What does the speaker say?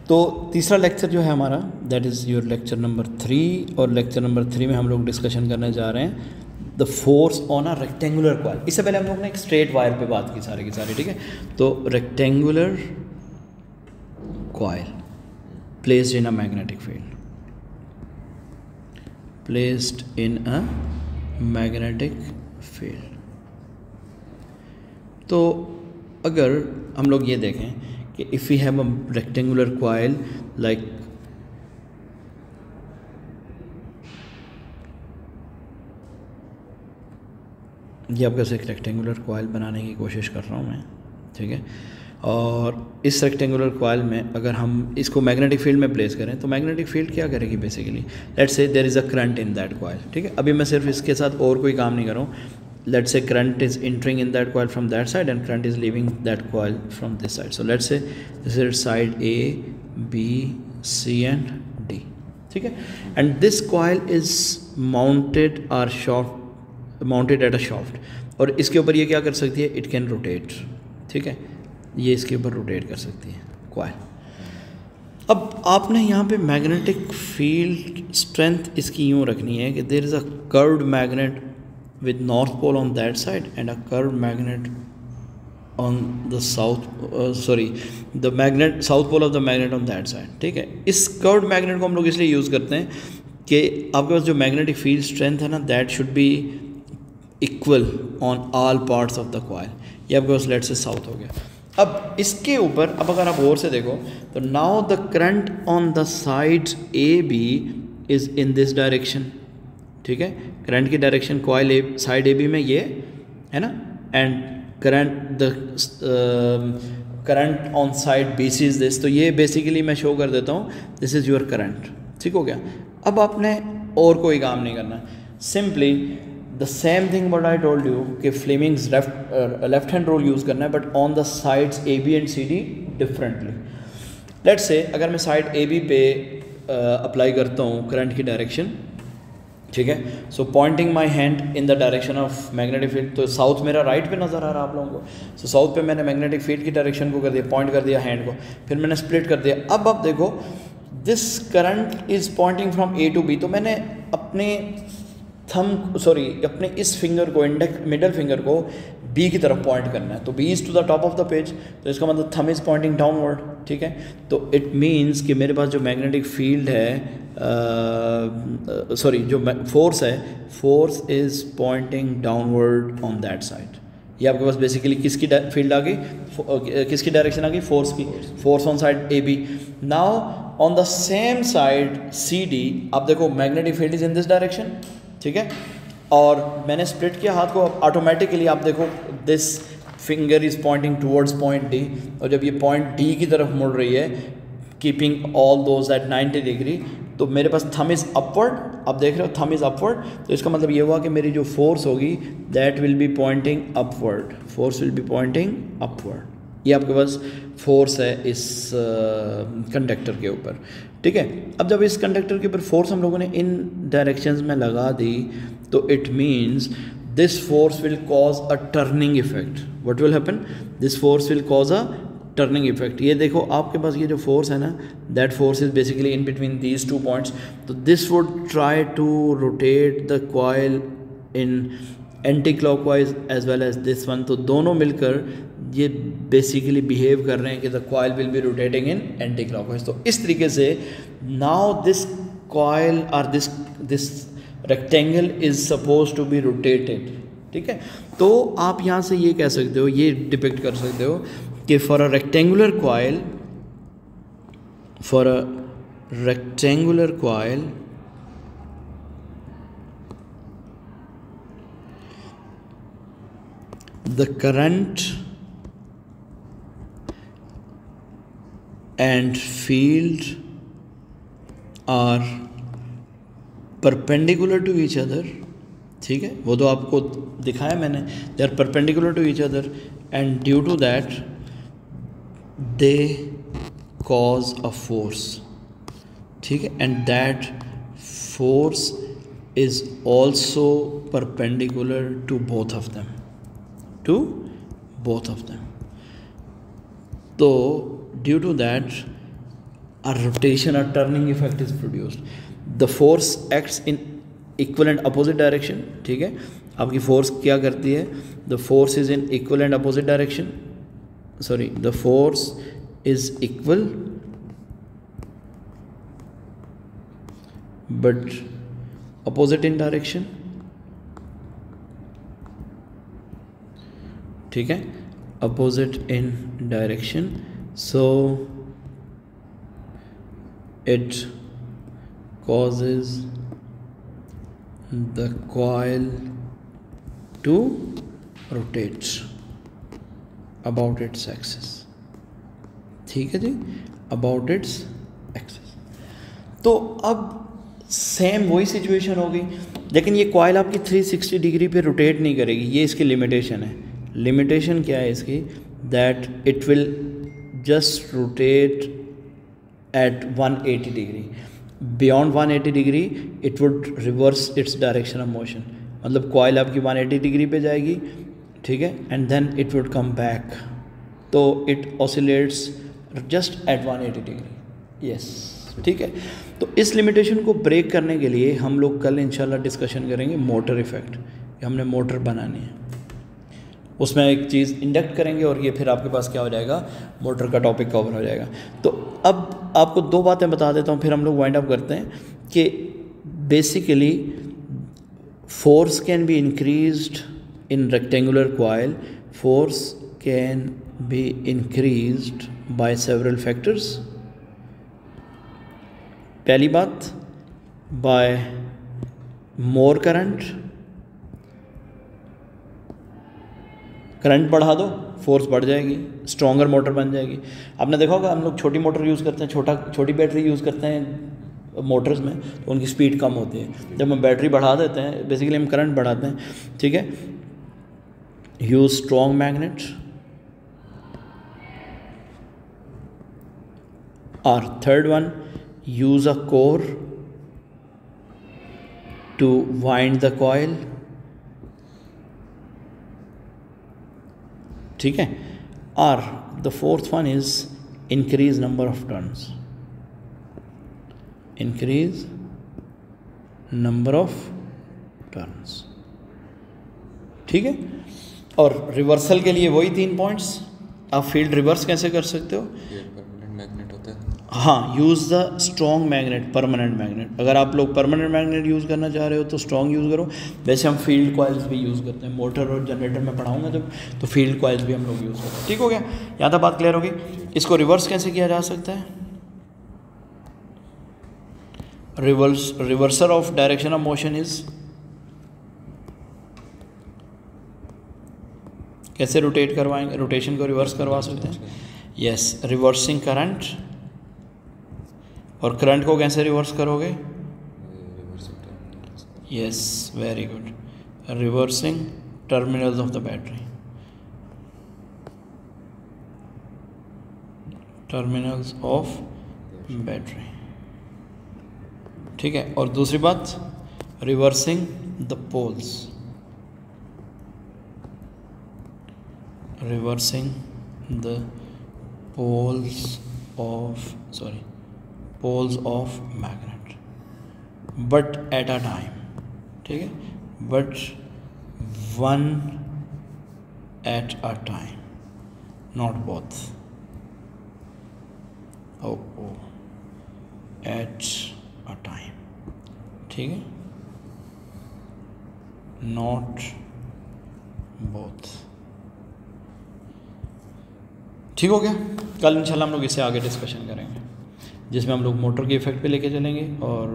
तो तीसरा लेक्चर जो है हमारा that is your lecture number 3, और लेक्चर नंबर 3 में हम लोग डिस्कशन करने जा रहे हैं the force on a rectangular coil. इससे पहले हम लोग ने एक स्ट्रेट वायर पे बात की सारी की सारी, ठीक है। तो rectangular coil placed in a magnetic field, placed in a magnetic field. तो अगर हम लोग ये देखें कि if we have a rectangular coil like ये आपका एक रेक्टेंगुलर कॉइल बनाने की कोशिश कर रहा हूँ मैं, ठीक है। और इस रेक्टेंगुलर कॉइल में अगर हम इसको मैग्नेटिक फील्ड में प्लेस करें तो मैग्नेटिक फील्ड क्या करेगी basically, let's say there is a current in that coil, ठीक है। अभी मैं सिर्फ इसके साथ और कोई काम नहीं कर रहा हूँ। let's say current is entering in that coil from that side and current is leaving that coil from this side. So let's say this is side A, B, C and D, ठीक है। and this coil is mounted or mounted at a shaft, और इसके ऊपर ये क्या कर सकती है, it can rotate, ठीक है। ये इसके ऊपर रोटेट कर सकती है coil। अब आपने यहाँ पे मैग्नेटिक फील्ड स्ट्रेंथ इसकी यूँ रखनी है कि there is a curved magnet with north pole on that side and a curved magnet on the south the magnet south pole of the magnet on that side, ठीक है। इस curved magnet को हम लोग इसलिए यूज़ करते हैं कि आपके पास जो मैग्नेटिक फील्ड स्ट्रेंथ है ना that should be equal on all parts of the coil. ये आपके पास लेट से साउथ हो गया। अब इसके ऊपर अब अगर आप और से देखो तो now the current on the side A B is in this direction, ठीक है। करंट की direction coil a side A B में ये है ना, and current on side B C is this. तो ये बेसिकली मैं शो कर देता हूँ, दिस इज़ योर करंट, ठीक हो गया। अब आपने और कोई काम नहीं करना, simply the same thing what I told you कि Fleming's left hand rule use करना है but on the sides A B and C D differently. Let's say अगर मैं साइड ए बी पे अप्लाई करता हूँ करंट की डायरेक्शन, ठीक है। So pointing my hand in the direction of magnetic field, तो साउथ मेरा राइट पे नज़र आ रहा है आप लोगों को। सो साउथ पे मैंने मैग्नेटिक फील्ड की डायरेक्शन को कर दिया, पॉइंट कर दिया हैंड को, फिर मैंने स्प्लिट कर दिया। अब आप देखो this current is pointing from A to B, तो मैंने अपने अपने इस फिंगर को मिडल फिंगर को बी की तरफ पॉइंट करना है। तो B is to the top of the page, तो इसका मतलब थम इज़ पॉइंटिंग डाउनवर्ड, ठीक है। तो इट मीन्स कि मेरे पास जो मैग्नेटिक फील्ड है जो फोर्स है, force is Poynting downward on that side. ये आपके पास बेसिकली किसकी फील्ड आ गई, किसकी डायरेक्शन आ गई, फोर्स की। Force on side A B. Now on the same side C D आप देखो magnetic field is in this direction, ठीक है। और मैंने स्प्लिट किया हाथ को, ऑटोमेटिकली आप देखो this finger is pointing towards point D, और जब ये पॉइंट डी की तरफ मुड़ रही है keeping all those at 90 degree, तो मेरे पास थम इज़ अपवर्ड, आप देख रहे हो थम इज़ अपवर्ड। तो इसका मतलब ये हुआ कि मेरी जो फोर्स होगी that will be pointing upward, force will be pointing upward. ये आपके पास फोर्स है इस कंडक्टर के ऊपर, ठीक है। अब जब इस कंडक्टर के ऊपर फोर्स हम लोगों ने इन डायरेक्शंस में लगा दी तो it means this force will cause a turning effect. What will happen, this force will cause a turning effect. ये देखो आपके पास ये जो फोर्स है ना that force is basically in between these two points. तो this would try to rotate the coil in anti clockwise as well as this one. तो दोनों मिलकर ये बेसिकली बिहेव कर रहे हैं कि the coil will be rotating in anti clockwise. तो इस तरीके से नाउ दिस कॉइल और this rectangle is suppose to be rotated, ठीक है। तो आप यहाँ से ये कह सकते हो, ये डिपिक्ट कर सकते हो कि for a rectangular coil the current and field are perpendicular to each other, ठीक है। वो तो आपको दिखाया मैंने, they are perpendicular to each other and due to that they cause a force, ठीक है। and that force is also perpendicular to both of them, तो due to that a rotation or turning effect is produced. The force acts in equal and opposite direction. ठीक है, आपकी force क्या करती है? The force is in equal and opposite direction. Sorry, the force is equal but opposite in direction. ठीक है, opposite in direction. So it causes the coil to rotate about its axis. ठीक है जी, about its axis. तो अब same वही situation हो गई, लेकिन ये कॉइल आपकी 360 डिग्री पे रोटेट नहीं करेगी. ये इसकी लिमिटेशन है. लिमिटेशन क्या है इसकी? That it will just rotate at 180 degree. Beyond 180 degree it would reverse its direction of motion. मतलब कॉइल आपकी 180 डिग्री पे जाएगी, ठीक है, and then it would come back. तो it oscillates just at 180 degree. Yes, ठीक है. तो इस लिमिटेशन को ब्रेक करने के लिए हम लोग कल इंशाल्लाह डिस्कशन करेंगे मोटर इफेक्ट. हमने मोटर बनानी है, उसमें एक चीज़ इंडक्ट करेंगे और ये फिर आपके पास क्या हो जाएगा, मोटर का टॉपिक कवर हो जाएगा. तो अब आपको दो बातें बता देता हूँ, फिर हम लोग वाइंड अप करते हैं कि basically force can be increased in rectangular coil. Force can be increased by several factors. पहली बात, बाय मोर करंट. करंट बढ़ा दो, फोर्स बढ़ जाएगी, स्ट्रॉन्गर मोटर बन जाएगी. आपने देखा होगा हम लोग छोटी मोटर यूज़ करते हैं, छोटी बैटरी यूज़ करते हैं मोटर्स में, तो उनकी स्पीड कम होती है. जब हम बैटरी बढ़ा देते हैं, बेसिकली हम करंट बढ़ाते हैं. ठीक है, यूज स्ट्रॉन्ग मैग्नेट. और third one, use a core to wind the coil. ठीक है. और the fourth one is increase number of turns. Increase number of turns. ठीक है. और रिवर्सल के लिए वही 3 पॉइंट्स. आप फील्ड रिवर्स कैसे कर सकते हो? परमानेंट मैग्नेट होता है. हाँ, use the strong magnet, permanent magnet. अगर आप लोग परमानेंट मैग्नेट यूज़ करना चाह रहे हो तो स्ट्रॉन्ग यूज़ करो. वैसे हम फील्ड कॉइल्स भी यूज़ करते हैं, मोटर और जनरेटर में पढ़ाऊंगा जब, तो फील्ड कॉइल्स भी हम लोग यूज़ करते हैं. ठीक हो गया, यहाँ तक बात क्लियर होगी. इसको रिवर्स कैसे किया जा सकता है? Reverser of direction of motion is, कैसे रोटेट करवाएंगे, रोटेशन को रिवर्स करवा सकते हैं. Yes, reversing current. और करंट को कैसे रिवर्स करोगे? Yes, very good. Reversing terminals of the battery. Terminals of battery. ठीक है. और दूसरी बात, reversing the poles. Reversing the poles of magnet, but at a time. ठीक है, but one at a time, not both. At a time. ठीक है, not both. ठीक हो गया. कल इंशाल्लाह हम लोग इससे आगे डिस्कशन करेंगे, जिसमें हम लोग मोटर के इफेक्ट पे लेके चलेंगे और